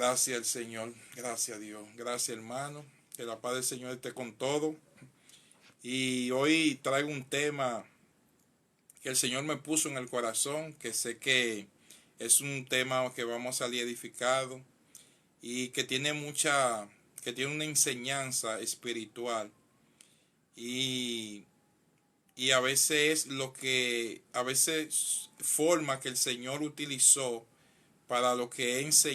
Gracias al Señor, gracias a Dios, gracias hermano, que la paz del Señor esté con todo. Y hoy traigo un tema que el Señor me puso en el corazón, que sé que es un tema que vamos a salir edificado y que tiene que tiene una enseñanza espiritual. Y, y a veces es a veces forma que el Señor utilizó para lo que es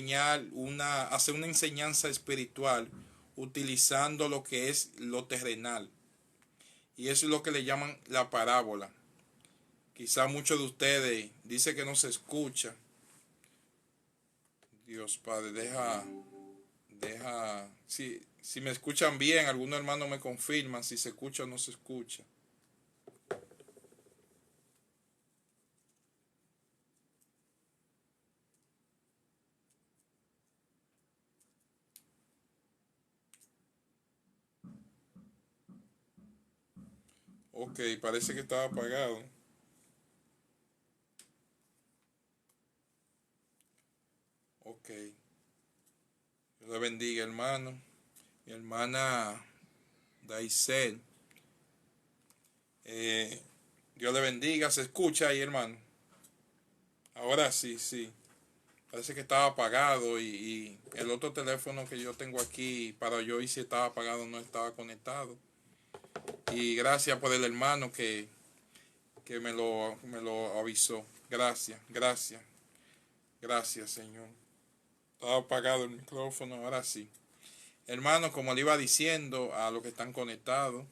hacer una enseñanza espiritual utilizando lo que es lo terrenal. Y eso es lo que le llaman la parábola. Quizá muchos de ustedes dicen que no se escucha. Dios Padre, si me escuchan bien, algunos hermanos me confirman si se escucha o no se escucha. Ok, parece que estaba apagado. Ok, Dios le bendiga hermano. Mi hermana Daisel. Eh, Dios le bendiga. ¿Se escucha ahí, hermano? Ahora sí, sí. Parece que estaba apagado y el otro teléfono que yo tengo aquí para yo y si estaba apagado no estaba conectado. Y gracias por el hermano que me lo avisó. Gracias, gracias, gracias, Señor. Estaba apagado el micrófono, ahora sí. Hermano, como le iba diciendo a los que están conectados,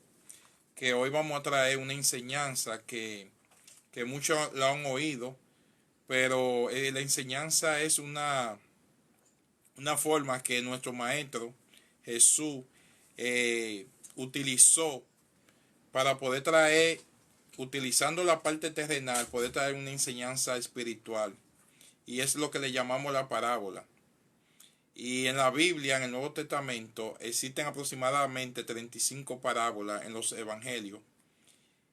que hoy vamos a traer una enseñanza que muchos la han oído, pero la enseñanza es una forma que nuestro maestro Jesús utilizó para poder traer, utilizando la parte terrenal, poder traer una enseñanza espiritual. Y es lo que le llamamos la parábola. Y en la Biblia, en el Nuevo Testamento, existen aproximadamente 35 parábolas en los evangelios.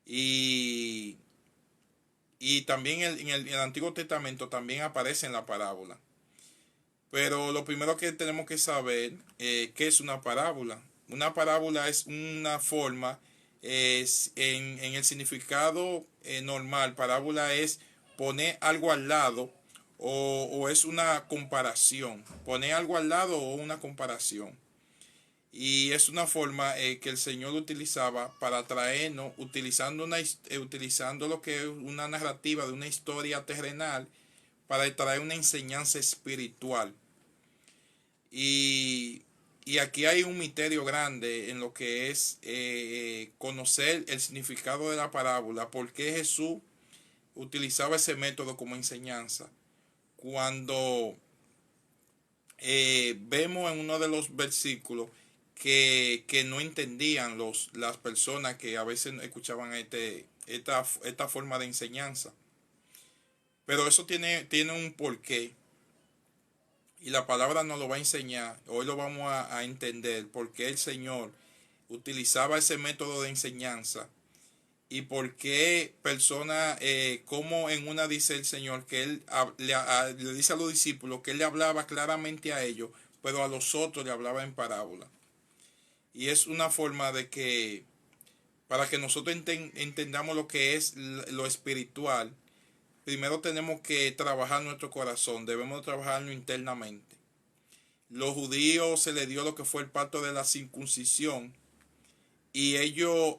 Y, y también en el Antiguo Testamento también aparece en la parábola. Pero lo primero que tenemos que saber, ¿qué es una parábola? Una parábola es una forma, en el significado normal, parábola es poner algo al lado o es una comparación, poner algo al lado o una comparación. Y es una forma que el Señor utilizaba para traernos, utilizando lo que es una narrativa de una historia terrenal, para traer una enseñanza espiritual. Y, y aquí hay un misterio grande en lo que es conocer el significado de la parábola, por qué Jesús utilizaba ese método como enseñanza. Cuando vemos en uno de los versículos que no entendían las personas que a veces escuchaban esta forma de enseñanza. Pero eso tiene un porqué. Y la palabra nos lo va a enseñar. Hoy lo vamos a entender por qué el Señor utilizaba ese método de enseñanza y por qué personas, como en una dice el Señor que Él le dice a los discípulos que Él le hablaba claramente a ellos, pero a los otros le hablaba en parábola. Y es una forma de que, para que nosotros entendamos lo que es lo espiritual, primero tenemos que trabajar nuestro corazón, debemos trabajarlo internamente. Los judíos se les dio lo que fue el pacto de la circuncisión y ellos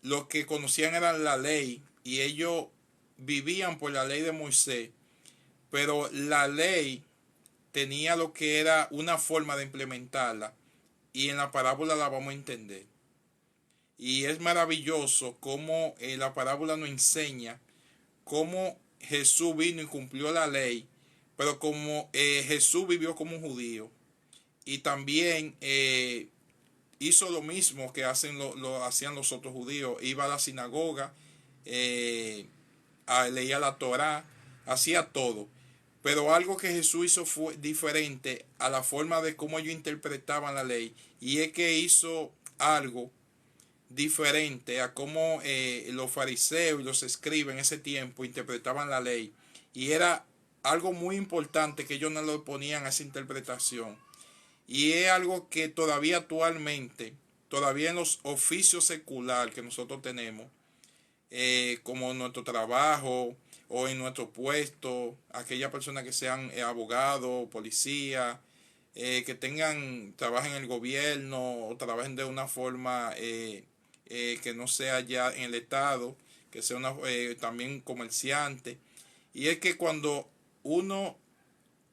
lo que conocían era la ley y ellos vivían por la ley de Moisés, pero la ley tenía lo que era una forma de implementarla y en la parábola la vamos a entender. Y es maravilloso cómo la parábola nos enseña cómo Jesús vino y cumplió la ley, pero como Jesús vivió como un judío y también hizo lo mismo que lo hacían los otros judíos, iba a la sinagoga, leía la Torá, hacía todo. Pero algo que Jesús hizo fue diferente a la forma de cómo ellos interpretaban la ley, y es que hizo algo diferente a cómo los fariseos y los escribas en ese tiempo interpretaban la ley, y era algo muy importante que ellos no lo ponían a esa interpretación. Y es algo que todavía actualmente, todavía en los oficios seculares que nosotros tenemos, como en nuestro trabajo o en nuestro puesto, aquellas personas que sean abogados, policías, que trabajen en el gobierno o trabajen de una forma que no sea ya en el Estado, que sea también comerciante. Y es que cuando uno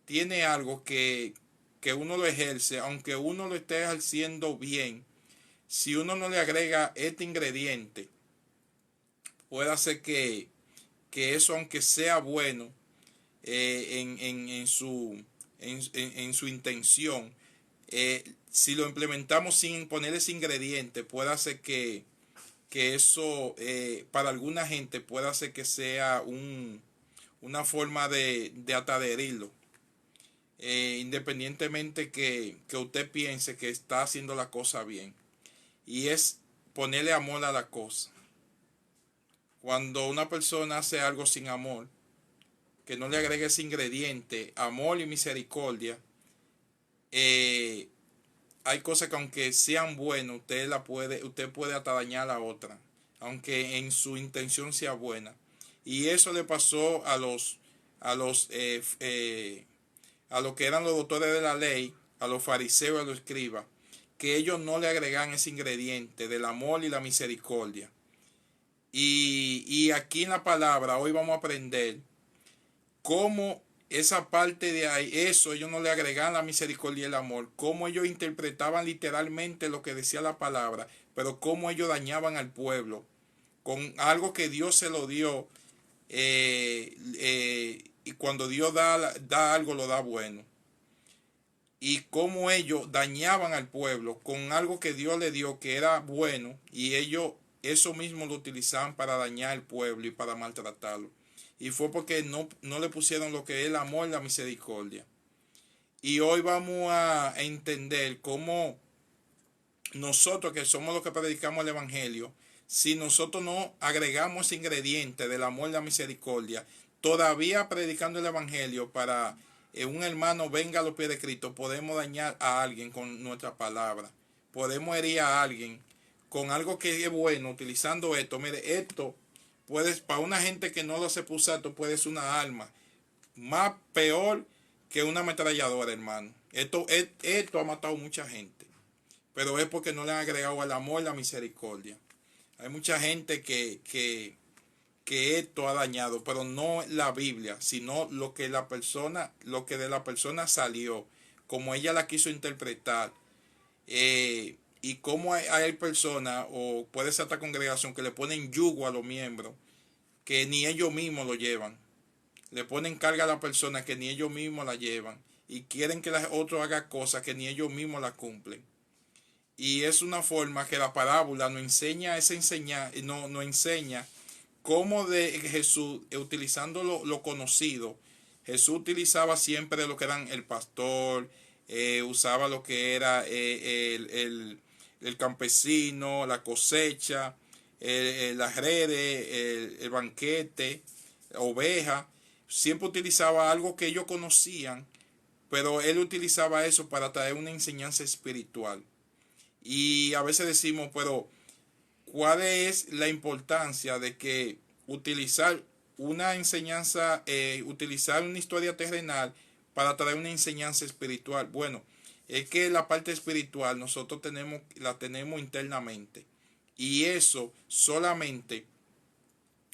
tiene algo que uno lo ejerce, aunque uno lo esté ejerciendo bien, si uno no le agrega este ingrediente, puede hacer que eso, aunque sea bueno en su intención, si lo implementamos sin poner ese ingrediente, puede hacer que eso para alguna gente puede hacer que sea una forma de adherirlo. Independientemente que usted piense que está haciendo la cosa bien. Y es ponerle amor a la cosa. Cuando una persona hace algo sin amor, que no le agregue ese ingrediente, amor y misericordia, hay cosas que aunque sean buenas, usted puede hasta dañar a la otra, aunque en su intención sea buena. Y eso le pasó a los a lo que eran los doctores de la ley, a los fariseos y a los escribas, que ellos no le agregan ese ingrediente del amor y la misericordia. Y aquí en la palabra hoy vamos a aprender cómo esa parte de ahí, eso ellos no le agregaban la misericordia y el amor, cómo ellos interpretaban literalmente lo que decía la palabra, pero cómo ellos dañaban al pueblo con algo que Dios se lo dio, y cuando Dios da algo, lo da bueno. Y cómo ellos dañaban al pueblo con algo que Dios le dio que era bueno, y ellos eso mismo lo utilizaban para dañar al pueblo y para maltratarlo. Y fue porque no le pusieron lo que es el amor y la misericordia. Y hoy vamos a entender cómo nosotros, que somos los que predicamos el Evangelio, si nosotros no agregamos ese ingrediente del amor y la misericordia, todavía predicando el Evangelio para un hermano venga a los pies de Cristo, podemos dañar a alguien con nuestra palabra. Podemos herir a alguien con algo que es bueno, utilizando esto. Mire, esto para una gente que no lo sepa usar, esto puede ser una arma más peor que una ametralladora, hermano. Esto ha matado mucha gente, pero es porque no le han agregado el amor y la misericordia. Hay mucha gente que esto ha dañado, pero no la Biblia, sino lo que de la persona salió, como ella la quiso interpretar, y cómo hay personas, o puede ser esta congregación, que le ponen yugo a los miembros, que ni ellos mismos lo llevan. Le ponen carga a la persona que ni ellos mismos la llevan, y quieren que los otros hagan cosas que ni ellos mismos la cumplen. Y es una forma que la parábola nos enseña, nos enseña cómo de Jesús, utilizando lo conocido, Jesús utilizaba siempre lo que eran el pastor, usaba lo que era el campesino, la cosecha, las redes, el banquete, la oveja. Siempre utilizaba algo que ellos conocían, pero él utilizaba eso para traer una enseñanza espiritual. Y a veces decimos, pero ¿cuál es la importancia de que utilizar una enseñanza, utilizar una historia terrenal para traer una enseñanza espiritual? Bueno, es que la parte espiritual nosotros la tenemos internamente, y eso solamente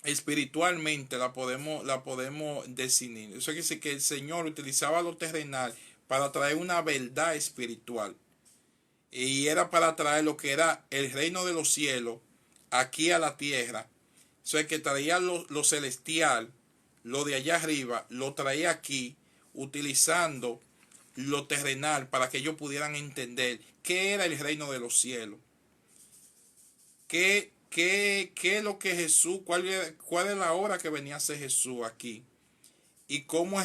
espiritualmente la podemos definir. Eso quiere decir que el Señor utilizaba lo terrenal para traer una verdad espiritual, y era para traer lo que era el reino de los cielos aquí a la tierra. Eso es que traía lo celestial, lo de allá arriba, lo traía aquí, utilizando lo terrenal para que ellos pudieran entender qué era el reino de los cielos. ¿Qué es lo que Jesús, cuál es la obra que venía a hacer Jesús aquí? Y cómo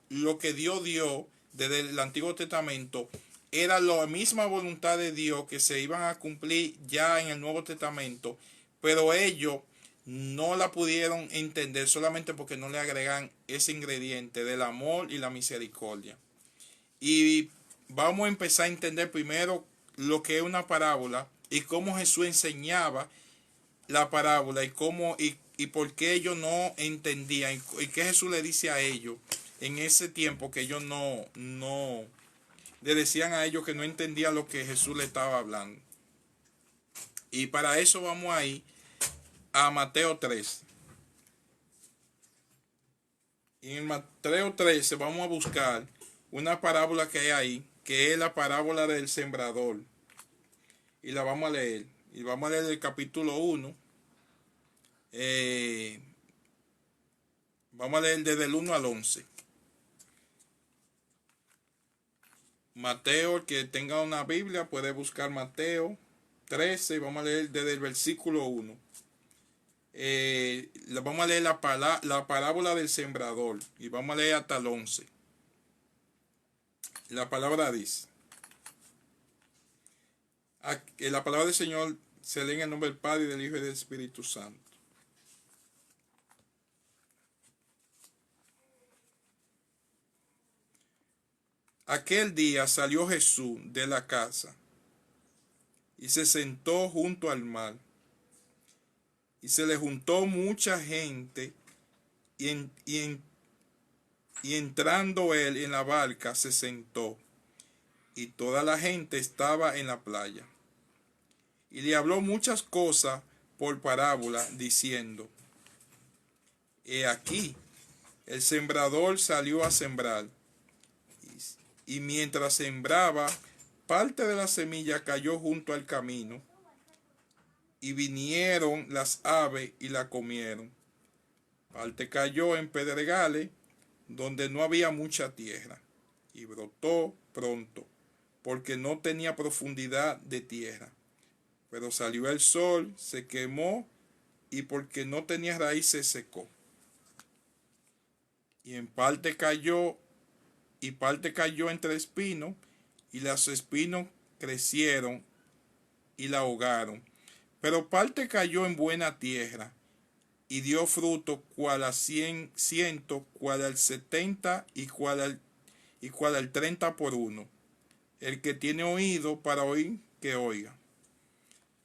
lo que Dios dio desde el Antiguo Testamento era la misma voluntad de Dios que se iban a cumplir ya en el Nuevo Testamento, pero ellos no la pudieron entender solamente porque no le agregan ese ingrediente del amor y la misericordia. Y vamos a empezar a entender primero lo que es una parábola y cómo Jesús enseñaba la parábola y por qué ellos no entendían y qué Jesús le dice a ellos en ese tiempo que ellos no le decían a ellos que no entendían lo que Jesús le estaba hablando. Y para eso vamos a ir a Mateo 3. Y en Mateo 13 vamos a buscar una parábola que hay ahí, que es la parábola del sembrador. Y la vamos a leer. Y vamos a leer el capítulo 1. Vamos a leer desde el 1 al 11. Mateo, el que tenga una Biblia puede buscar Mateo 13. Vamos a leer desde el versículo 1. Vamos a leer la parábola del sembrador. Y vamos a leer hasta el 11. La palabra dice. La palabra del Señor se lee en el nombre del Padre, y del Hijo y del Espíritu Santo. Aquel día salió Jesús de la casa y se sentó junto al mar. Y se le juntó mucha gente y entrando él en la barca se sentó. Y toda la gente estaba en la playa. Y le habló muchas cosas por parábola, diciendo: He aquí, el sembrador salió a sembrar. Y mientras sembraba, parte de la semilla cayó junto al camino, y vinieron las aves y la comieron. Parte cayó en pedregales, donde no había mucha tierra, y brotó pronto, porque no tenía profundidad de tierra. Pero salió el sol, se quemó, y porque no tenía raíz se secó. Y en parte cayó entre espinos, y los espinos crecieron y la ahogaron. Pero parte cayó en buena tierra, y dio fruto, cual al 100, cual al 70, y cual al 30 por uno. El que tiene oído para oír, que oiga.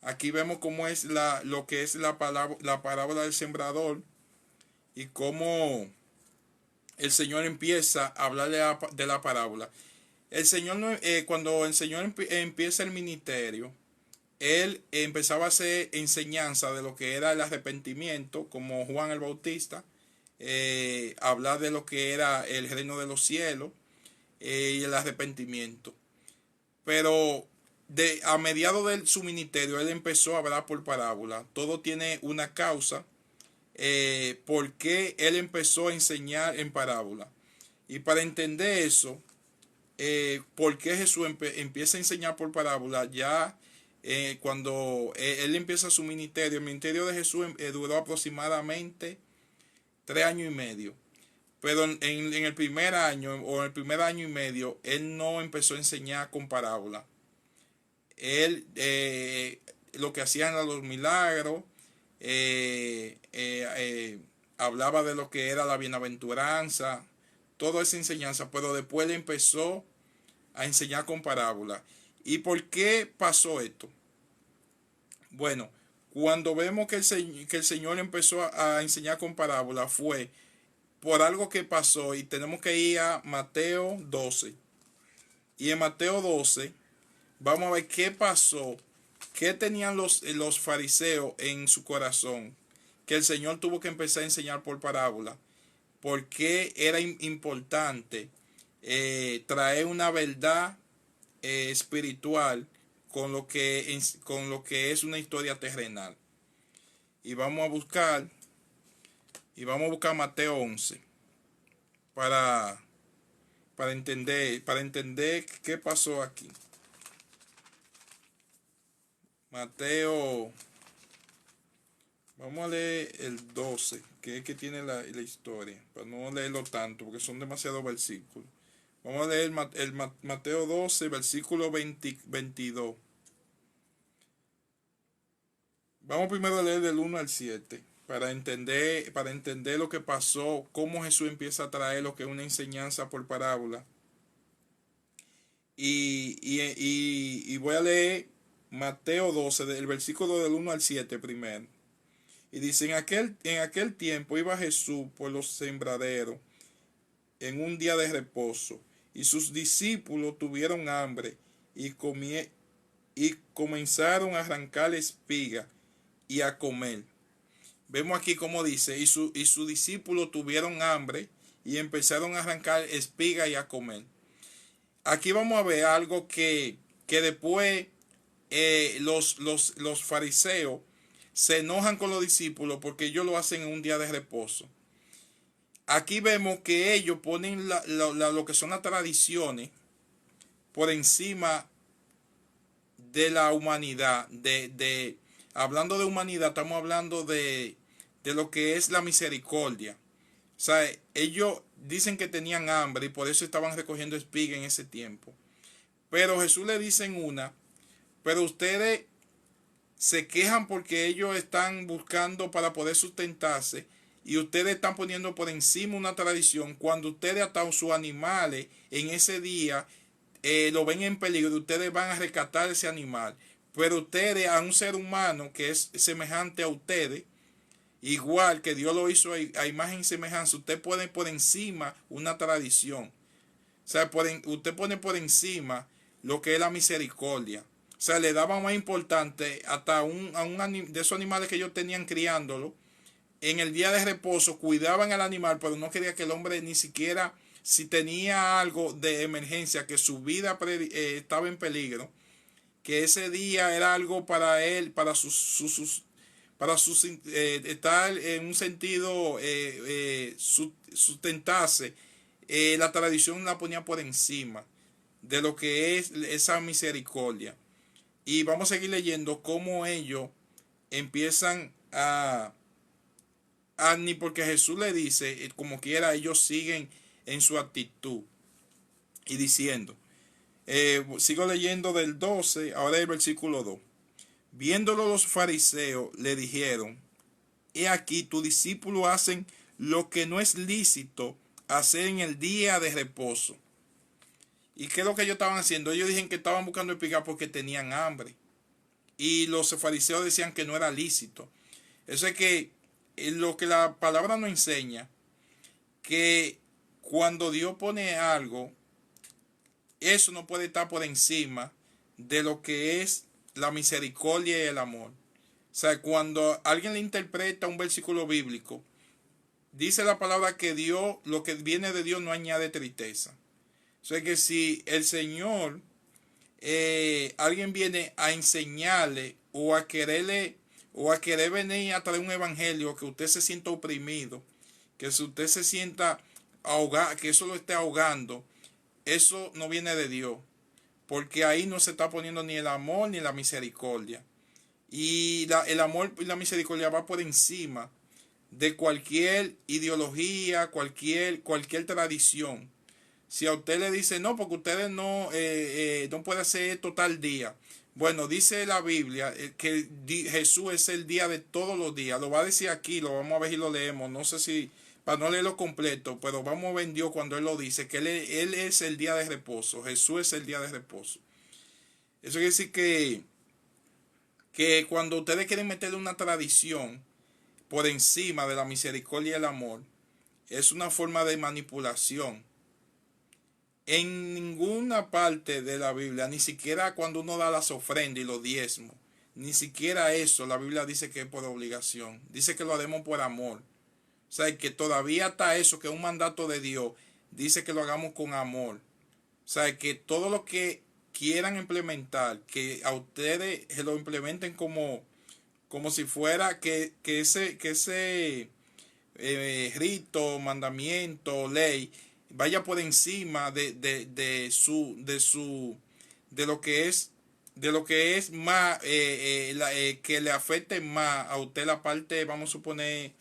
Aquí vemos cómo es lo que es la parábola del sembrador, y cómo el Señor empieza a hablarle de la parábola. El Señor, cuando el Señor empieza el ministerio, él empezaba a hacer enseñanza de lo que era el arrepentimiento, como Juan el Bautista, hablar de lo que era el reino de los cielos y el arrepentimiento. Pero a mediados de su ministerio, él empezó a hablar por parábola. Todo tiene una causa. ¿Por qué él empezó a enseñar en parábola? Y para entender eso, por qué Jesús empieza a enseñar por parábola, ya cuando él empieza su ministerio, el ministerio de Jesús duró aproximadamente 3 años y medio. Pero en el primer año o en el primer año y medio, él no empezó a enseñar con parábola. Él lo que hacían eran los milagros, hablaba de lo que era la bienaventuranza, toda esa enseñanza, pero después él empezó a enseñar con parábola. ¿Y por qué pasó esto? Bueno, cuando vemos que el Señor empezó a enseñar con parábola, fue por algo que pasó, y tenemos que ir a Mateo 12. Y en Mateo 12 vamos a ver qué pasó, qué tenían los fariseos en su corazón, que el Señor tuvo que empezar a enseñar por parábola. ¿Por qué era importante traer una verdad espiritual con lo que es una historia terrenal? Y vamos a buscar Mateo 11 para entender qué pasó aquí. Mateo, vamos a leer el 12, que es que tiene la historia, para no leerlo tanto, porque son demasiados versículos. Vamos a leer Mateo 12, versículo 22. Vamos primero a leer del 1 al 7, para entender lo que pasó, cómo Jesús empieza a traer lo que es una enseñanza por parábola. Y voy a leer Mateo 12, del versículo del 1 al 7 primero. Y dice, en aquel tiempo iba Jesús por los sembraderos en un día de reposo, y sus discípulos tuvieron hambre y, y comenzaron a arrancar espigas y a comer. Vemos aquí como dice, y sus discípulos tuvieron hambre y empezaron a arrancar espigas y a comer. Aquí vamos a ver algo que después los fariseos se enojan con los discípulos porque ellos lo hacen en un día de reposo. Aquí vemos que ellos ponen lo que son las tradiciones por encima de la humanidad. Hablando de humanidad, estamos hablando de lo que es la misericordia. O sea, ellos dicen que tenían hambre y por eso estaban recogiendo espiga en ese tiempo. Pero Jesús le dice en una, pero ustedes se quejan porque ellos están buscando para poder sustentarse y ustedes están poniendo por encima una tradición cuando ustedes hasta sus animales en ese día lo ven en peligro, ustedes van a rescatar ese animal. Pero ustedes a un ser humano que es semejante a ustedes, igual que Dios lo hizo a imagen y semejanza, usted pone por encima una tradición. O sea, usted pone por encima lo que es la misericordia. O sea, le daba más importante hasta a un de esos animales que ellos tenían criándolo. En el día de reposo cuidaban al animal, pero no quería que el hombre ni siquiera, si tenía algo de emergencia, que su vida estaba en peligro, que ese día era algo para él, para estar en un sentido, sustentarse, la tradición la ponía por encima de lo que es esa misericordia. Y vamos a seguir leyendo cómo ellos empiezan ni porque Jesús le dice, como quiera, ellos siguen en su actitud y diciendo, sigo leyendo del 12, ahora el versículo 2. Viéndolo los fariseos le dijeron, he aquí tus discípulos hacen lo que no es lícito hacer en el día de reposo. ¿Y qué es lo que ellos estaban haciendo? Ellos dijeron que estaban buscando espigas porque tenían hambre. Y los fariseos decían que no era lícito. Eso es que lo que la palabra nos enseña, que cuando Dios pone algo, eso no puede estar por encima de lo que es la misericordia y el amor. O sea, cuando alguien le interpreta un versículo bíblico, dice la palabra que Dios, lo que viene de Dios no añade tristeza. O sea que si el Señor, alguien viene a enseñarle o a querer venir a traer un evangelio que usted se sienta oprimido, que si usted se sienta ahogado, que eso lo esté ahogando, eso no viene de Dios, porque ahí no se está poniendo ni el amor ni la misericordia. Y el amor y la misericordia va por encima de cualquier ideología, cualquier tradición. Si a usted le dice, no, porque ustedes no pueden hacer esto tal día. Bueno, dice la Biblia que Jesús es el día de todos los días. Lo va a decir aquí, lo vamos a ver y lo leemos. No sé si, para no leerlo completo, pero vamos a ver en Dios cuando Él lo dice, que él es el día de reposo. Jesús es el día de reposo. Eso quiere decir que cuando ustedes quieren meterle una tradición por encima de la misericordia y el amor, es una forma de manipulación. En ninguna parte de la Biblia, ni siquiera cuando uno da las ofrendas y los diezmos, ni siquiera eso la Biblia dice que es por obligación. Dice que lo haremos por amor. O sea, que todavía está eso, que es un mandato de Dios, dice que lo hagamos con amor. O sea, que todo lo que quieran implementar, que a ustedes se lo implementen como si fuera que ese rito, mandamiento, ley, vaya por encima de lo que es más, que le afecte más a usted la parte, vamos a suponer,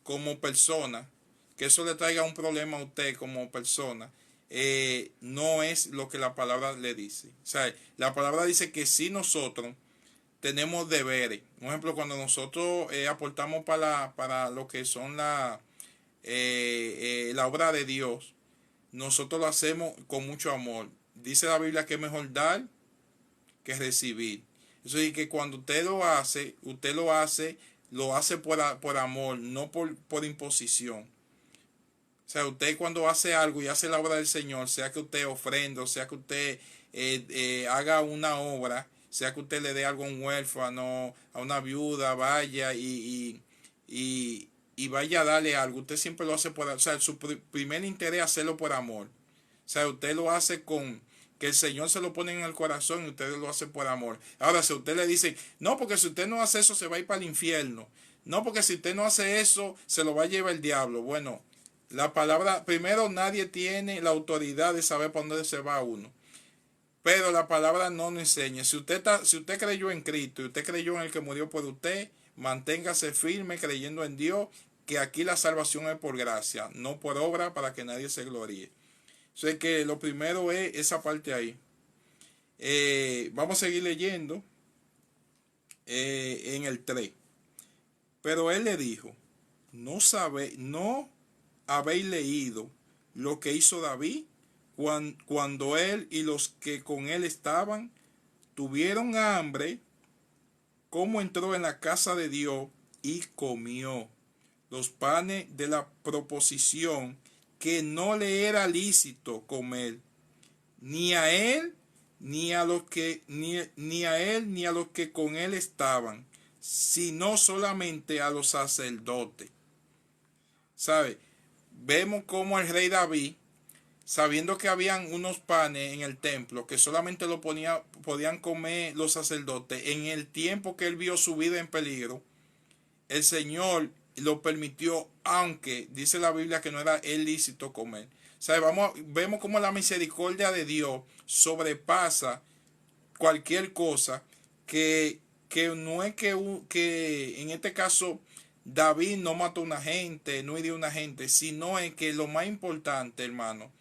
como persona, que eso le traiga un problema a usted como persona, no es lo que la palabra le dice. O sea, la palabra dice que si nosotros tenemos deberes. Por ejemplo, cuando nosotros aportamos para lo que son la obra de Dios, nosotros lo hacemos con mucho amor. Dice la Biblia que es mejor dar que recibir. Eso es que cuando usted lo hace por amor, no por imposición. O sea, usted cuando hace algo y hace la obra del Señor, sea que usted ofrenda, sea que usted haga una obra, sea que usted le dé algo a un huérfano, a una viuda, vaya y vaya a darle algo, usted siempre lo hace o sea, su primer interés es hacerlo por amor. O sea, usted lo hace que el Señor se lo pone en el corazón y usted lo hace por amor. Ahora, si usted le dice, no, porque si usted no hace eso, se va a ir para el infierno. No, porque si usted no hace eso, se lo va a llevar el diablo. Bueno, la palabra, primero nadie tiene la autoridad de saber para dónde se va uno. Pero la palabra no nos enseña. Si usted creyó en Cristo y usted creyó en el que murió por usted, manténgase firme creyendo en Dios, que aquí la salvación es por gracia, no por obra para que nadie se gloríe. O sea que lo primero es esa parte ahí. Vamos a seguir leyendo en el 3. Pero él le dijo, no habéis leído lo que hizo David cuando él y los que con él estaban tuvieron hambre, cómo entró en la casa de Dios y comió los panes de la proposición que no le era lícito comer, ni a él ni a los que ni a él ni a los que con él estaban, sino solamente a los sacerdotes. ¿Sabe? Vemos como el rey David, sabiendo que habían unos panes en el templo que solamente podían comer los sacerdotes, en el tiempo que él vio su vida en peligro, el Señor lo permitió, aunque dice la Biblia que no era lícito comer. O sea, vemos como la misericordia de Dios sobrepasa cualquier cosa, que no es que en este caso David no mató a una gente, no hirió a una gente, sino es que lo más importante, hermano,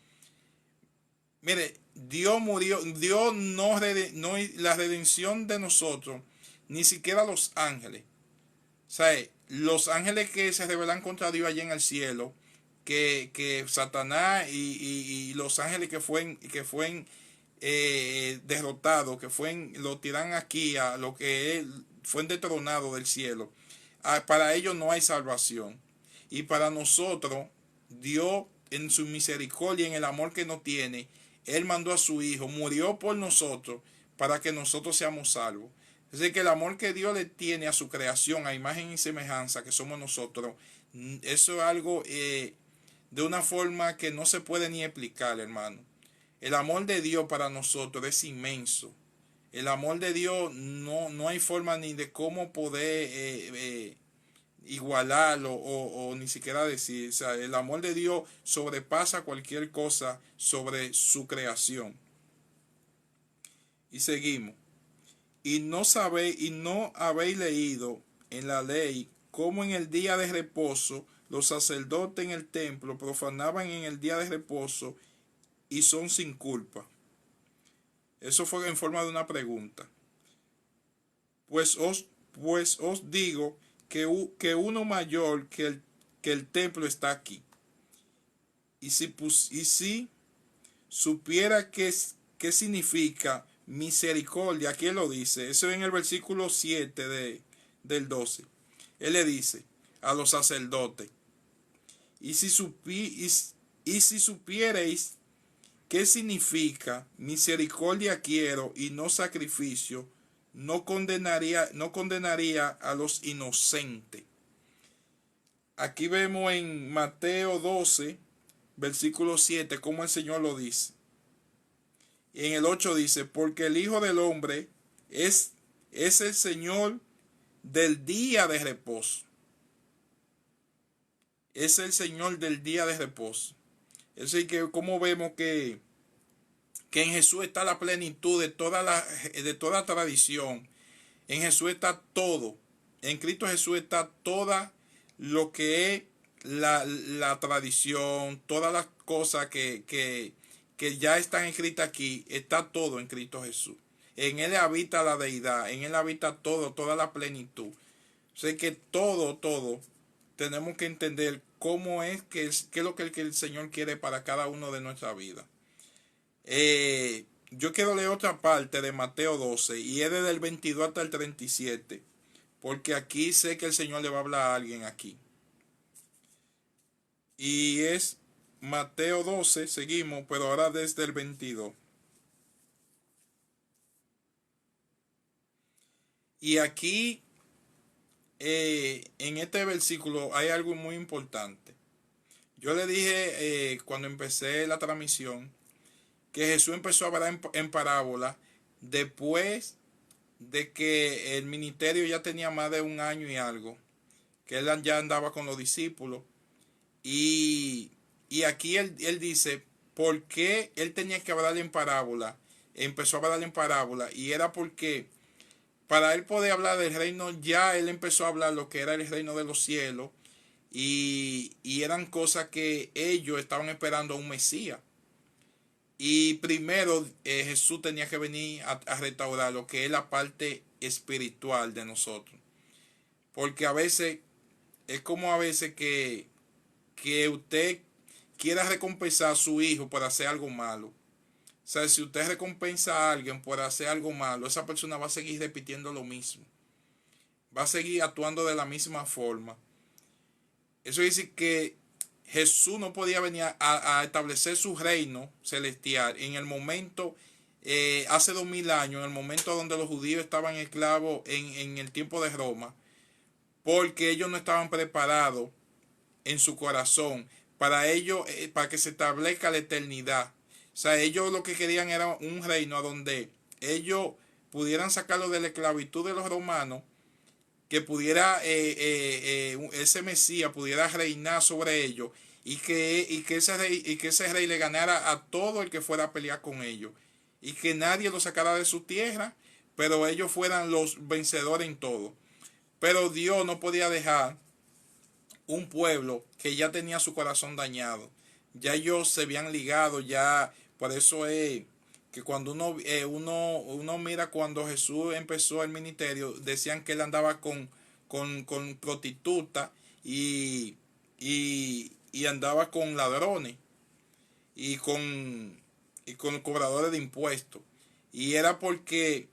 mire, Dios murió, Dios no, la redención de nosotros, ni siquiera los ángeles. O sea, los ángeles que se rebelan contra Dios allá en el cielo, que Satanás y los ángeles que fueron derrotados, lo tiran aquí a lo que fue detronado del cielo. Para ellos no hay salvación. Y para nosotros, Dios en su misericordia, en el amor que nos tiene, Él mandó a su Hijo, murió por nosotros para que nosotros seamos salvos. Es decir, que el amor que Dios le tiene a su creación, a imagen y semejanza que somos nosotros, eso es algo de una forma que no se puede ni explicar, hermano. El amor de Dios para nosotros es inmenso. El amor de Dios no hay forma ni de cómo poder igualarlo o ni siquiera decir. O sea, el amor de Dios sobrepasa cualquier cosa sobre su creación. Y seguimos. Y no habéis leído en la ley cómo en el día de reposo los sacerdotes en el templo profanaban en el día de reposo y son sin culpa. Eso fue en forma de una pregunta. Pues os digo que uno mayor que el templo está aquí. Y si supiera qué significa misericordia, aquí él lo dice, eso es en el versículo 7 del 12. Él le dice a los sacerdotes, y si supierais qué significa misericordia quiero y no sacrificio, no condenaría a los inocentes. Aquí vemos en Mateo 12, versículo 7, cómo el Señor lo dice. Y en el 8 dice, porque el Hijo del Hombre es el Señor del día de reposo. Es el Señor del día de reposo. Es decir, que como vemos que en Jesús está la plenitud de toda tradición. En Jesús está todo. En Cristo Jesús está toda lo que es la tradición, todas las cosas que ya están escritas aquí, está todo en Cristo Jesús. En Él habita la deidad, en Él habita todo, toda la plenitud. O sea que todo, tenemos que entender cómo es qué es lo que el Señor quiere para cada uno de nuestra vida. Yo quiero leer otra parte de Mateo 12 y es desde el 22 hasta el 37, porque aquí sé que el Señor le va a hablar a alguien aquí. Y es Mateo 12, seguimos, pero ahora desde el 22. Y aquí, en este versículo, hay algo muy importante. Yo le dije cuando empecé la transmisión que Jesús empezó a hablar en parábola después de que el ministerio ya tenía más de un año y algo, que él ya andaba con los discípulos. Y, y aquí él dice, ¿por qué él tenía que hablar en parábola? Empezó a hablar en parábola y era porque para él poder hablar del reino, ya él empezó a hablar lo que era el reino de los cielos y eran cosas que ellos estaban esperando a un Mesías. Y primero Jesús tenía que venir a restaurar lo que es la parte espiritual de nosotros. Porque a veces, es como a veces que usted quiera recompensar a su hijo por hacer algo malo. O sea, si usted recompensa a alguien por hacer algo malo, esa persona va a seguir repitiendo lo mismo. Va a seguir actuando de la misma forma. Eso dice que Jesús no podía venir a establecer su reino celestial en el momento, hace 2000 años, en el momento donde los judíos estaban esclavos en el tiempo de Roma, porque ellos no estaban preparados en su corazón para ellos, para que se establezca la eternidad. O sea, ellos lo que querían era un reino a donde ellos pudieran sacarlo de la esclavitud de los romanos, que pudiera ese Mesías pudiera reinar sobre ellos y que ese rey le ganara a todo el que fuera a pelear con ellos y que nadie lo sacara de su tierra, pero ellos fueran los vencedores en todo. Pero Dios no podía dejar un pueblo que ya tenía su corazón dañado. Ya ellos se habían ligado, ya por eso es que cuando uno mira cuando Jesús empezó el ministerio, decían que él andaba con prostitutas y andaba con ladrones y con cobradores de impuestos. Y era porque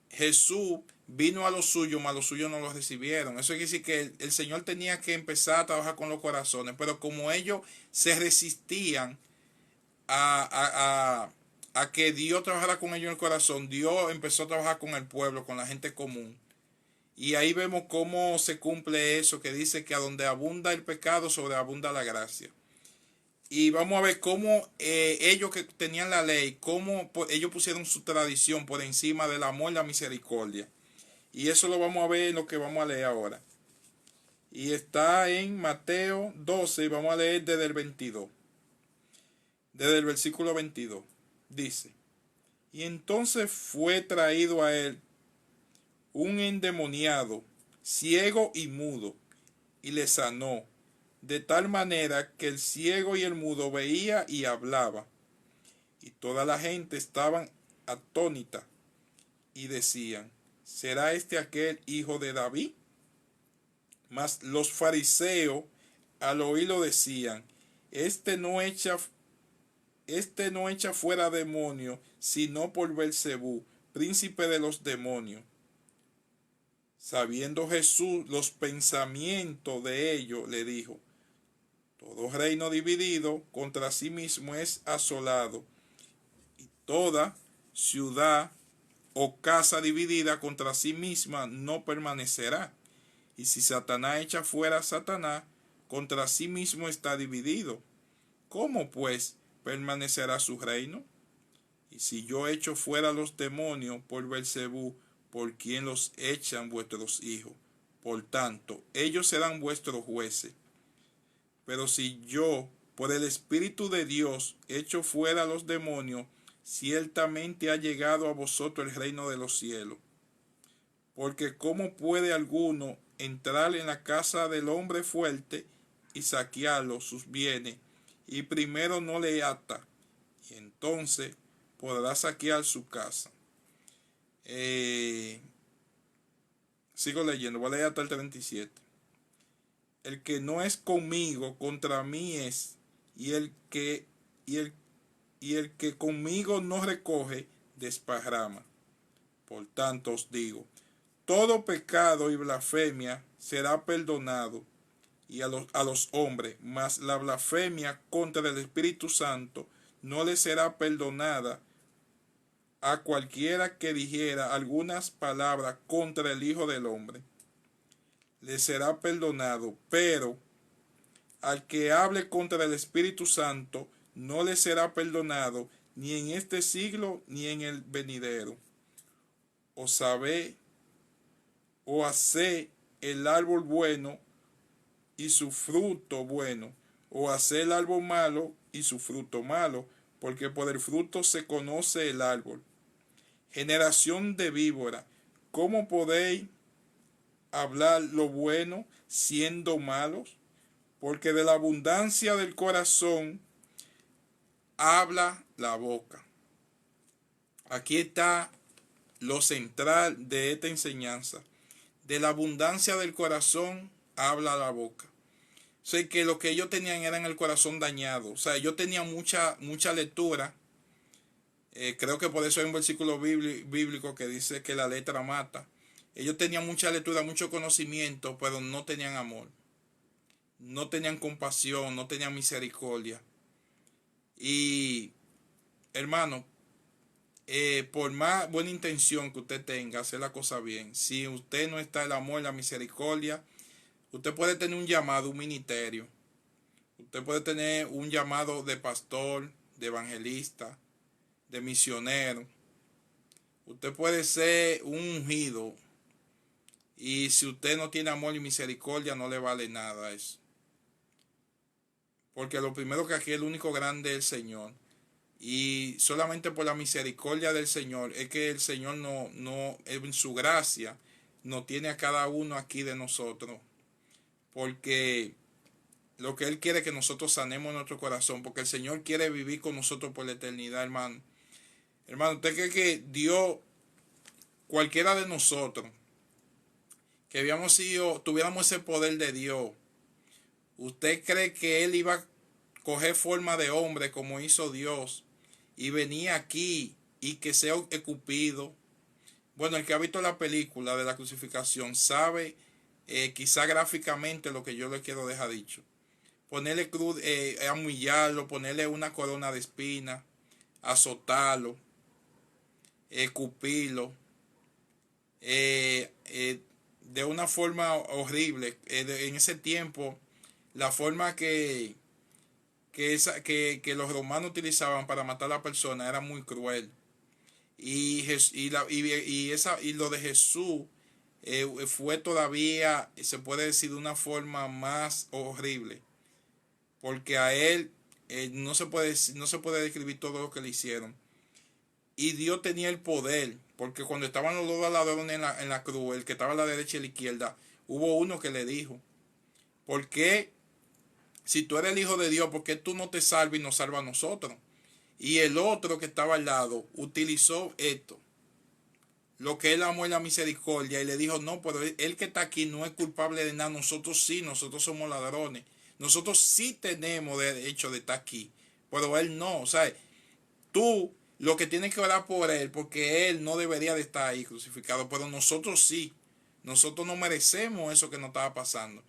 Jesús vino a los suyos, mas los suyos no los recibieron. Eso quiere decir que el Señor tenía que empezar a trabajar con los corazones, pero como ellos se resistían a que Dios trabajara con ellos en el corazón, Dios empezó a trabajar con el pueblo, con la gente común. Y ahí vemos cómo se cumple eso que dice que a donde abunda el pecado, sobreabunda la gracia. Y vamos a ver cómo ellos que tenían la ley, cómo ellos pusieron su tradición por encima del amor y la misericordia. Y eso lo vamos a ver en lo que vamos a leer ahora. Y está en Mateo 12 y vamos a leer desde el 22. Desde el versículo 22. Dice, y entonces fue traído a él un endemoniado, ciego y mudo, y le sanó, de tal manera que el ciego y el mudo veía y hablaba. Y toda la gente estaban atónita y decían, ¿será este aquel hijo de David? Mas los fariseos al oírlo decían, este no echa fuera demonios, sino por Belcebú, príncipe de los demonios. Sabiendo Jesús los pensamientos de ellos, le dijo, todo reino dividido contra sí mismo es asolado, y toda ciudad o casa dividida contra sí misma no permanecerá. Y si Satanás echa fuera a Satanás, contra sí mismo está dividido. ¿Cómo pues permanecerá su reino? Y si yo echo fuera los demonios por Belcebú, ¿por quién los echan vuestros hijos? Por tanto, ellos serán vuestros jueces. Pero si yo, por el Espíritu de Dios, echo fuera los demonios, ciertamente ha llegado a vosotros el reino de los cielos. Porque ¿cómo puede alguno entrar en la casa del hombre fuerte y saquearlo sus bienes, y primero no le ata, y entonces podrá saquear su casa? Eh, Sigo leyendo, voy a leer hasta el 37. El que no es conmigo, contra mí es, y y el, y el que conmigo no recoge, desparrama. Por tanto os digo, todo pecado y blasfemia será perdonado y a los hombres, mas la blasfemia contra el Espíritu Santo no le será perdonada a cualquiera que dijera algunas palabras contra el Hijo del Hombre. Le será perdonado, pero al que hable contra el Espíritu Santo no le será perdonado ni en este siglo ni en el venidero. O sabe o hace el árbol bueno y su fruto bueno, o hacer el árbol malo y su fruto malo, porque por el fruto se conoce el árbol. Generación de víbora, ¿cómo podéis hablar lo bueno siendo malos? Porque de la abundancia del corazón habla la boca. Aquí está lo central de esta enseñanza. De la abundancia del corazón habla la boca. O sea, que lo que ellos tenían era en el corazón dañado. O sea, yo tenía mucha lectura. Creo que por eso hay un versículo bíblico que dice que la letra mata. Ellos tenían mucha lectura, mucho conocimiento, pero no tenían amor. No tenían compasión, no tenían misericordia. Y, hermano, por más buena intención que usted tenga, hacer la cosa bien, si usted no está el amor, la misericordia, usted puede tener un llamado, un ministerio. Usted puede tener un llamado de pastor, de evangelista, de misionero. Usted puede ser un ungido. Y si usted no tiene amor y misericordia, no le vale nada eso. Porque lo primero que aquí el único grande es el Señor. Y solamente por la misericordia del Señor es que el Señor no en su gracia nos tiene a cada uno aquí de nosotros. Porque lo que Él quiere es que nosotros sanemos nuestro corazón. Porque el Señor quiere vivir con nosotros por la eternidad, hermano. Hermano, ¿usted cree que Dios, cualquiera de nosotros, que tuviéramos ese poder de Dios, usted cree que Él iba a coger forma de hombre como hizo Dios y venía aquí y que sea escupido? Bueno, el que ha visto la película de la crucifixión sabe quizá gráficamente lo que yo le quiero dejar dicho. Ponerle cruz, humillarlo, ponerle una corona de espinas, azotarlo, escupirlo, de una forma horrible. En ese tiempo, la forma que los romanos utilizaban para matar a la persona era muy cruel. Y lo de Jesús fue todavía, se puede decir, de una forma más horrible. Porque a él no se puede describir todo lo que le hicieron. Y Dios tenía el poder, porque cuando estaban los dos ladrones en la cruz, el que estaba a la derecha y a la izquierda, hubo uno que le dijo: ¿por qué, si tú eres el Hijo de Dios, por qué tú no te salvas y nos salvas a nosotros? Y el otro que estaba al lado utilizó esto, lo que él amó en la misericordia, y le dijo: no, pero él que está aquí no es culpable de nada, nosotros sí, nosotros somos ladrones, nosotros sí tenemos derecho de estar aquí, pero él no. O sea, tú lo que tienes que orar por él, porque él no debería de estar ahí crucificado, pero nosotros sí, nosotros no merecemos eso que nos estaba pasando.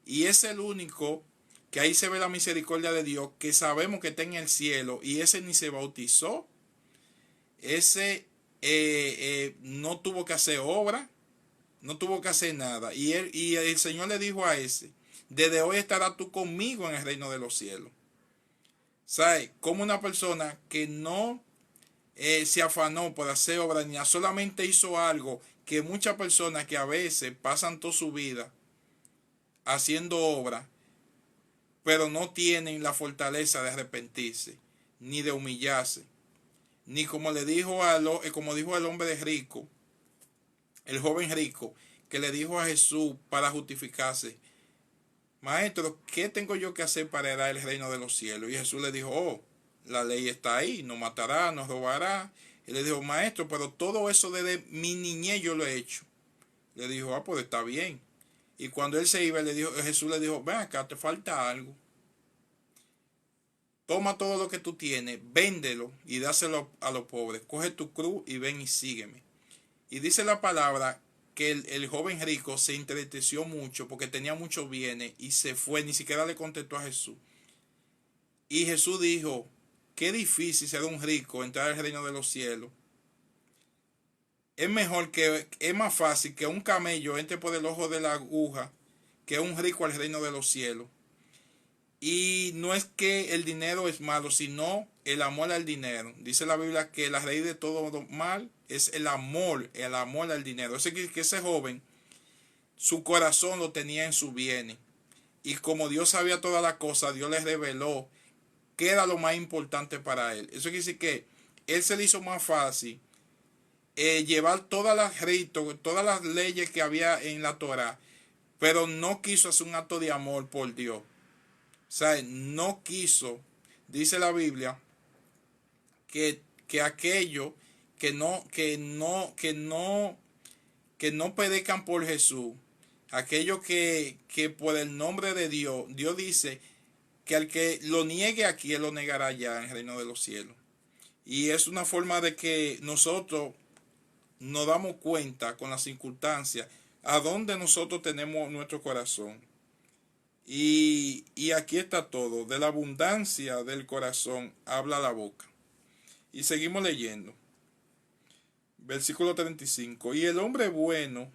Y es el único que ahí se ve la misericordia de Dios, que sabemos que está en el cielo, y ese ni se bautizó, ese no tuvo que hacer obra, no tuvo que hacer nada. Y el Señor le dijo a ese: desde hoy estarás tú conmigo en el reino de los cielos. ¿Sabes? Como una persona que no se afanó por hacer obra, ni solamente hizo algo que muchas personas que a veces pasan toda su vida haciendo obra, pero no tienen la fortaleza de arrepentirse, ni de humillarse, ni como le dijo como dijo el hombre rico, el joven rico, que le dijo a Jesús para justificarse: maestro, ¿qué tengo yo que hacer para heredar el reino de los cielos? Y Jesús le dijo: oh, la ley está ahí: no matará, no robará, Él le dijo, maestro, pero todo eso desde mi niñez yo lo he hecho. Le dijo, ah, pues está bien. Y cuando él se iba, Jesús le dijo, ven acá, te falta algo. Toma todo lo que tú tienes, véndelo y dáselo a los pobres. Coge tu cruz y ven y sígueme. Y dice la palabra que el joven rico se entristeció mucho porque tenía muchos bienes y se fue, ni siquiera le contestó a Jesús. Y Jesús dijo, qué difícil ser un rico entrar al reino de los cielos. Es más fácil que un camello entre por el ojo de la aguja que un rico al reino de los cielos. Y no es que el dinero es malo, sino el amor al dinero. Dice la Biblia que la raíz de todo mal es el amor al dinero. Que ese joven, su corazón lo tenía en sus bienes. Y como Dios sabía todas las cosas, Dios le reveló qué era lo más importante para él. Eso quiere decir que él se le hizo más fácil llevar todas las ritos, todas las leyes que había en la Torah, pero no quiso hacer un acto de amor por Dios. O sea, no quiso, dice la Biblia, que aquellos que no pedecan por Jesús, aquellos que por el nombre de Dios, Dios dice que al que lo niegue aquí, él lo negará allá en el reino de los cielos. Y es una forma de que nosotros nos damos cuenta con las circunstancias a dónde nosotros tenemos nuestro corazón. Y aquí está todo. De la abundancia del corazón habla la boca. Y seguimos leyendo. Versículo 35. Y el hombre bueno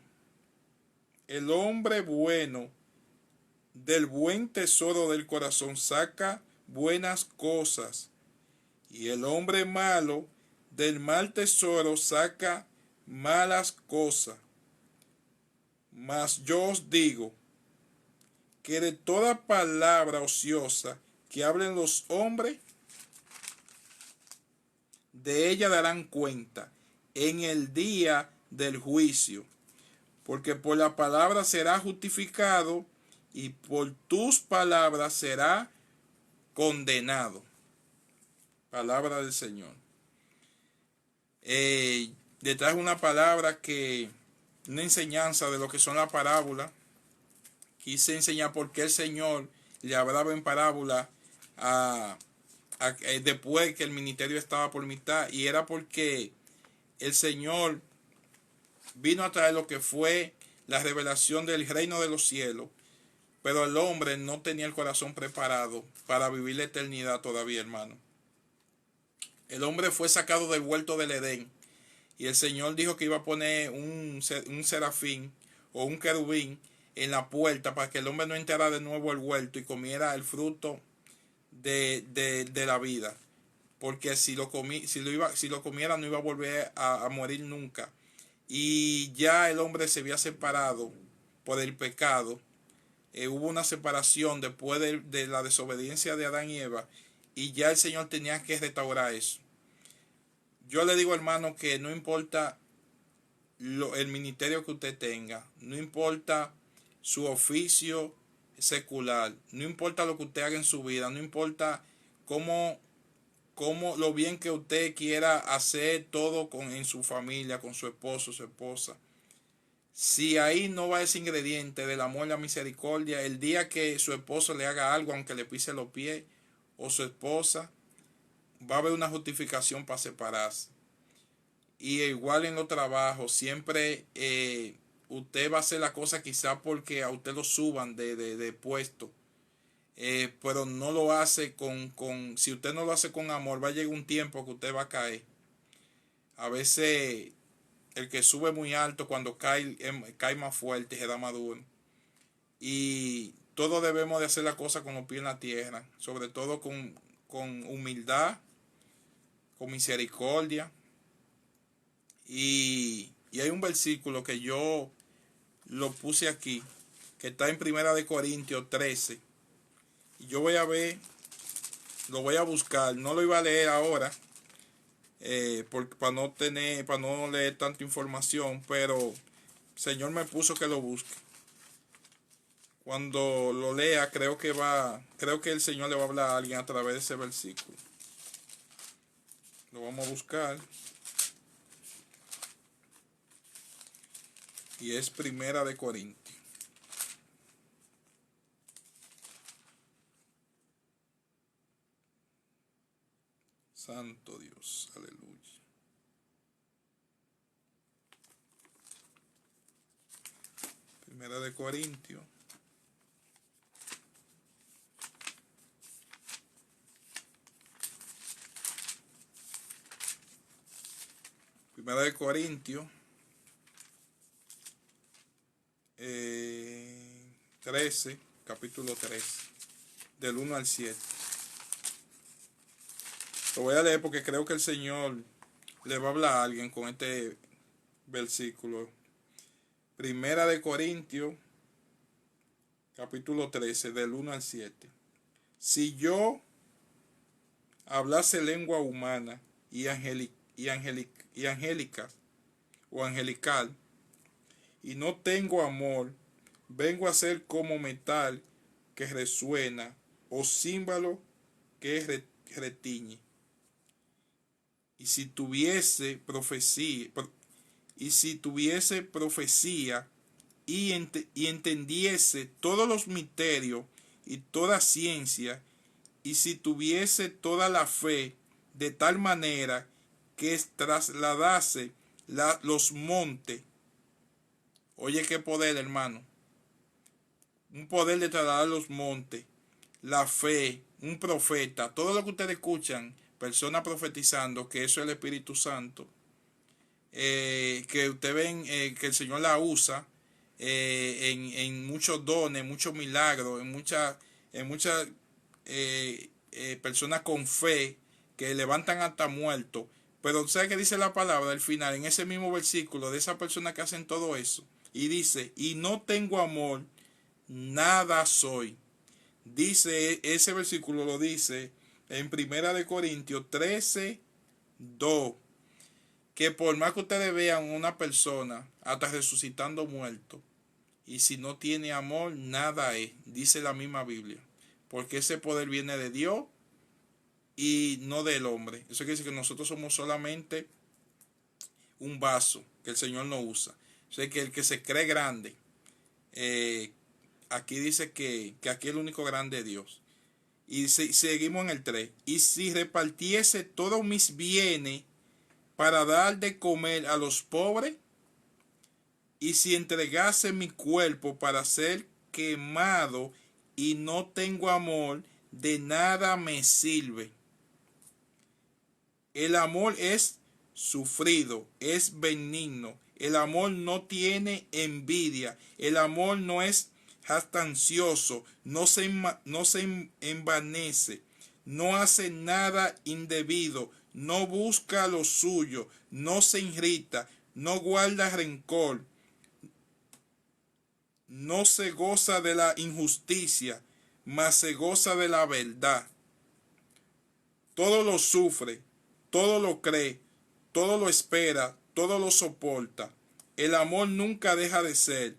del buen tesoro del corazón saca buenas cosas. Y el hombre malo del mal tesoro saca malas cosas. Mas yo os digo que de toda palabra ociosa que hablen los hombres, de ella darán cuenta en el día del juicio. Porque por la palabra será justificado y por tus palabras será condenado. Palabra del Señor. Detrás de una palabra una enseñanza de lo que son las parábolas. Quise enseñar por qué el Señor le hablaba en parábola después que el ministerio estaba por mitad, y era porque el Señor vino a traer lo que fue la revelación del reino de los cielos, pero el hombre no tenía el corazón preparado para vivir la eternidad todavía, hermano. El hombre fue sacado del huerto del Edén y el Señor dijo que iba a poner un serafín o un querubín en la puerta para que el hombre no entrara de nuevo al huerto y comiera el fruto de la vida, porque si lo comiera no iba a volver a morir nunca. Y ya el hombre se había separado por el pecado. Hubo una separación después de la desobediencia de Adán y Eva, y ya el Señor tenía que restaurar eso. Yo le digo, hermano, que no importa el ministerio que usted tenga, no importa su oficio secular, no importa lo que usted haga en su vida, no importa cómo lo bien que usted quiera hacer todo en su familia, con su esposo, su esposa. Si ahí no va ese ingrediente del amor y la misericordia, el día que su esposo le haga algo, aunque le pise los pies, o su esposa, va a haber una justificación para separarse. Y igual en los trabajos, siempre usted va a hacer la cosa quizá porque a usted lo suban de puesto. Pero no lo hace si usted no lo hace con amor, va a llegar un tiempo que usted va a caer. A veces el que sube muy alto, cuando cae más fuerte y se da más duro. Y todos debemos de hacer la cosa con los pies en la tierra, sobre todo con humildad, con misericordia. Y hay un versículo que yo lo puse aquí, que está en 1 Corintios 13. Y yo voy a ver, lo voy a buscar, no lo iba a leer ahora, para no leer tanta información, pero el Señor me puso que lo busque. Cuando lo lea, creo que el Señor le va a hablar a alguien a través de ese versículo. Lo vamos a buscar. Y es Primera de Corintios. Santo Dios, aleluya. Primera de Corintios. Primera de Corintios 13, capítulo 13, del 1 al 7. Lo voy a leer porque creo que el Señor le va a hablar a alguien con este versículo. Primera de Corintios, capítulo 13, del 1 al 7. Si yo hablase lengua humana y angélica o angelical, y no tengo amor, vengo a ser como metal que resuena o címbalo que retiñe. Y si tuviese profecía, y entendiese todos los misterios y toda ciencia, y si tuviese toda la fe de tal manera que trasladase los montes. Oye, qué poder, hermano. Un poder de trasladar los montes, la fe, un profeta, todo lo que ustedes escuchan, personas profetizando, que eso es el Espíritu Santo, que ustedes ven que el Señor la usa en muchos dones, muchos milagros, en muchas personas con fe que levantan hasta muertos. Pero ¿sabe qué dice la palabra al final, en ese mismo versículo, de esas personas que hacen todo eso? Y dice, y no tengo amor, nada soy. Dice, ese versículo lo dice en Primera de Corintios 13, 2. Que por más que ustedes vean una persona hasta resucitando muerto, y si no tiene amor, nada es, dice la misma Biblia. Porque ese poder viene de Dios y no del hombre. Eso quiere decir que nosotros somos solamente un vaso que el Señor no usa. O sea, que el que se cree grande, aquí dice que aquí el único grande es Dios. Y seguimos en el 3. Y si repartiese todos mis bienes para dar de comer a los pobres, y si entregase mi cuerpo para ser quemado y no tengo amor, de nada me sirve. El amor es sufrido, es benigno. El amor no tiene envidia. El amor no es jactancioso, no se envanece, no hace nada indebido, no busca lo suyo, no se irrita, no guarda rencor, no se goza de la injusticia, mas se goza de la verdad. Todo lo sufre, todo lo cree, todo lo espera, todo lo soporta. El amor nunca deja de ser,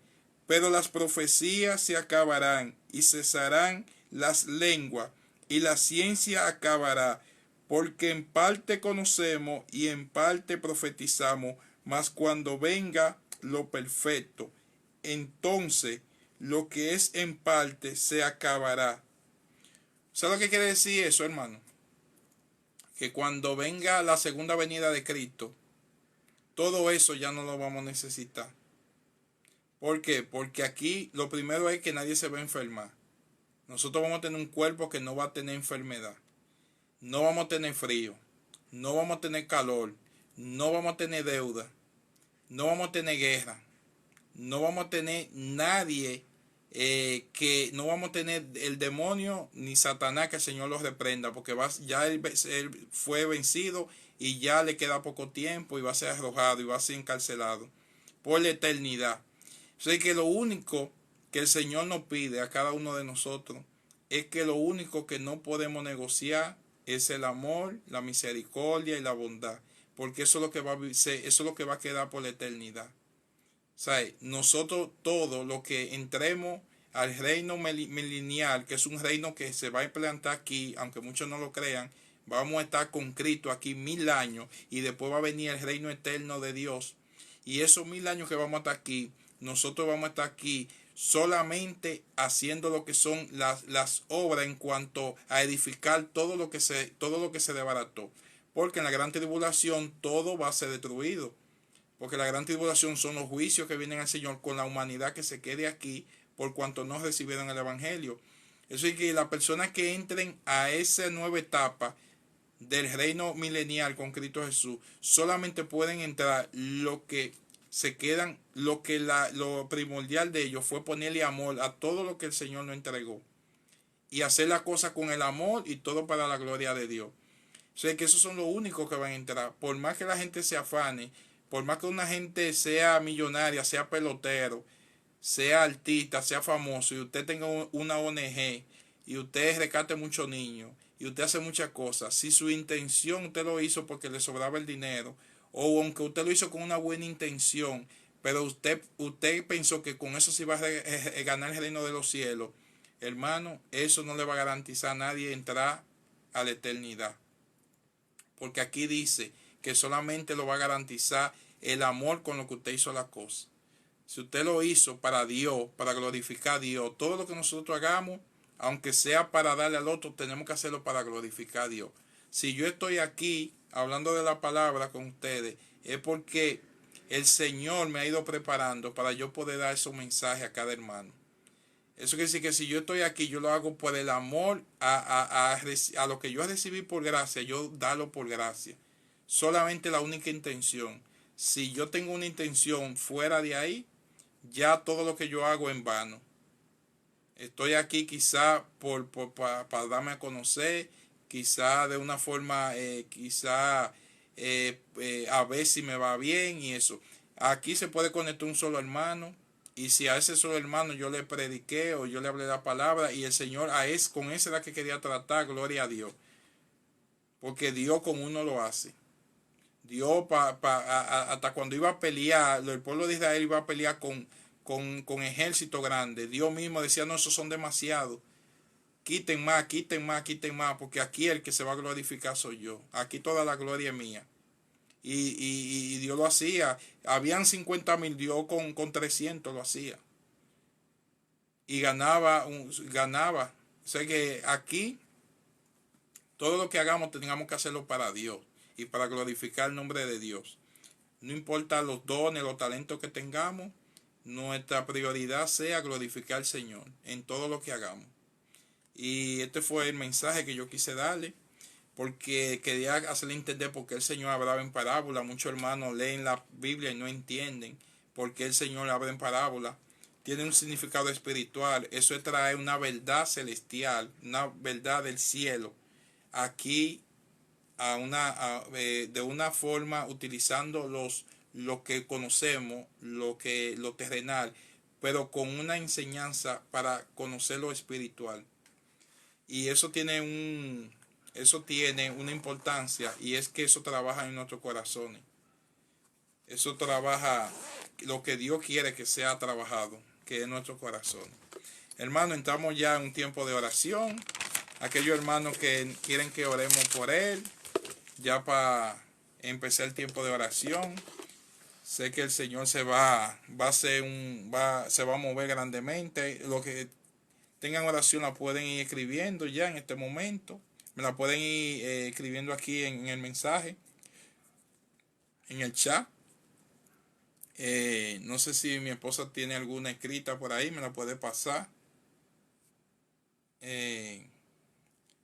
pero las profecías se acabarán y cesarán las lenguas y la ciencia acabará, porque en parte conocemos y en parte profetizamos, mas cuando venga lo perfecto, entonces lo que es en parte se acabará. ¿Sabes lo que quiere decir eso, hermano? Que cuando venga la segunda venida de Cristo, todo eso ya no lo vamos a necesitar. ¿Por qué? Porque aquí lo primero es que nadie se va a enfermar. Nosotros vamos a tener un cuerpo que no va a tener enfermedad. No vamos a tener frío. No vamos a tener calor. No vamos a tener deuda. No vamos a tener guerra. No vamos a tener nadie que no vamos a tener el demonio ni Satanás, que el Señor los reprenda, porque ya él fue vencido y ya le queda poco tiempo y va a ser arrojado y va a ser encarcelado por la eternidad. O sea que lo único que el Señor nos pide a cada uno de nosotros es que lo único que no podemos negociar es el amor, la misericordia y la bondad, porque eso es lo que va a ser, eso es lo que va a quedar por la eternidad. O sea, nosotros todo lo que entremos al reino milenial, que es un reino que se va a implantar aquí, aunque muchos no lo crean, vamos a estar con Cristo aquí 1000 años y después va a venir el reino eterno de Dios. Y esos 1000 años que vamos a estar aquí, nosotros vamos a estar aquí solamente haciendo lo que son las obras en cuanto a edificar todo lo que se desbarató. Porque en la gran tribulación todo va a ser destruido. Porque la gran tribulación son los juicios que vienen al Señor con la humanidad que se quede aquí por cuanto no recibieron el Evangelio. Eso es que las personas que entren a esa nueva etapa del reino milenial con Cristo Jesús solamente pueden entrar lo que se quedan, lo primordial de ellos fue ponerle amor a todo lo que el Señor nos entregó y hacer la cosa con el amor y todo para la gloria de Dios. O sea que esos son los únicos que van a entrar. Por más que la gente se afane, por más que una gente sea millonaria, sea pelotero, sea artista, sea famoso, y usted tenga una ONG, y usted rescate muchos niños, y usted hace muchas cosas, si su intención usted lo hizo porque le sobraba el dinero, o aunque usted lo hizo con una buena intención, pero usted pensó que con eso se iba a ganar el reino de los cielos, hermano, eso no le va a garantizar a nadie entrar a la eternidad. Porque aquí dice que solamente lo va a garantizar el amor con lo que usted hizo la cosa. Si usted lo hizo para Dios, para glorificar a Dios, todo lo que nosotros hagamos, aunque sea para darle al otro, tenemos que hacerlo para glorificar a Dios. Si yo estoy aquí hablando de la palabra con ustedes, es porque el Señor me ha ido preparando para yo poder dar esos mensajes a cada hermano. Eso quiere decir que si yo estoy aquí, yo lo hago por el amor a lo que yo recibí por gracia, yo darlo por gracia. Solamente la única intención. Si yo tengo una intención fuera de ahí, ya todo lo que yo hago en vano. Estoy aquí quizá para darme a conocer, quizá de una forma, a ver si me va bien y eso. Aquí se puede conectar un solo hermano y si a ese solo hermano yo le prediqué o yo le hablé la palabra y el Señor con ese era que quería tratar, gloria a Dios. Porque Dios con uno lo hace. Dios hasta cuando iba a pelear, el pueblo de Israel iba a pelear con ejército grande. Dios mismo decía, no, esos son demasiados. Quiten más, quiten más, quiten más, porque aquí el que se va a glorificar soy yo. Aquí toda la gloria es mía. Y Dios lo hacía. Habían 50,000, Dios con 300 lo hacía. Y ganaba. O sea que aquí todo lo que hagamos tengamos que hacerlo para Dios y para glorificar el nombre de Dios. No importa los dones, los talentos que tengamos, nuestra prioridad sea glorificar al Señor en todo lo que hagamos. Y este fue el mensaje que yo quise darle, porque quería hacerle entender por qué el Señor hablaba en parábola. Muchos hermanos leen la Biblia y no entienden por qué el Señor habla en parábola. Tiene un significado espiritual. Eso trae una verdad celestial, una verdad del cielo, aquí de una forma utilizando lo que conocemos, lo terrenal, pero con una enseñanza para conocer lo espiritual. Y eso tiene una importancia, y es que eso trabaja en nuestros corazones. Eso trabaja lo que Dios quiere que sea trabajado, que es nuestro corazón. Hermano, entramos ya en un tiempo de oración. Aquellos hermanos que quieren que oremos por él, ya para empezar el tiempo de oración. Sé que el Señor se va a mover grandemente. Los que tengan oración la pueden ir escribiendo ya en este momento. Me la pueden ir escribiendo aquí en el mensaje, en el chat. No sé si mi esposa tiene alguna escrita por ahí, me la puede pasar.